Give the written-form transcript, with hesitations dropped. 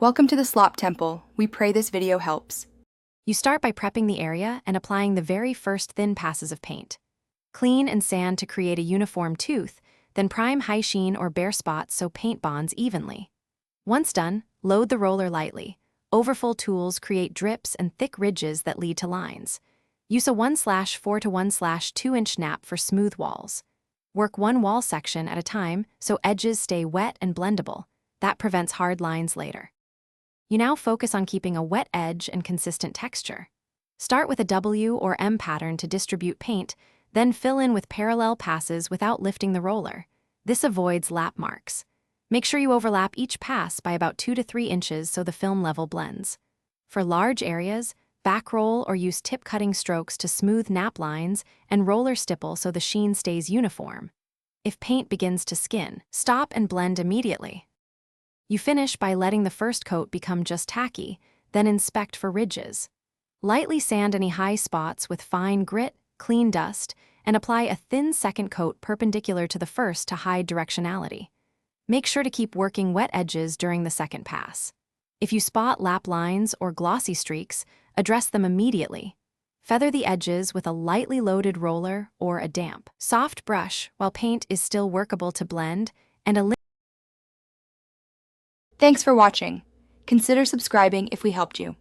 Welcome to the Slop Temple. We pray this video helps. You start by prepping the area and applying the very first thin passes of paint. Clean and sand to create a uniform tooth, then prime high sheen or bare spots so paint bonds evenly. Once done, load the roller lightly. Overfull tools create drips and thick ridges that lead to lines. Use a 1/4 to 1/2 inch nap for smooth walls. Work one wall section at a time so edges stay wet and blendable. That prevents hard lines later. You now focus on keeping a wet edge and consistent texture. Start with a W or M pattern to distribute paint, then fill in with parallel passes without lifting the roller. This avoids lap marks. Make sure you overlap each pass by about 2 to 3 inches so the film level blends. For large areas, backroll or use tip cutting strokes to smooth nap lines and roller stipple so the sheen stays uniform. If paint begins to skin, stop and blend immediately. You finish by letting the first coat become just tacky, then inspect for ridges. Lightly sand any high spots with fine grit, clean dust, and apply a thin second coat perpendicular to the first to hide directionality. Make sure to keep working wet edges during the second pass. If you spot lap lines or glossy streaks, address them immediately. Feather the edges with a lightly loaded roller or a damp, soft brush while paint is still workable to blend, and a Thanks for watching. Consider subscribing if we helped you.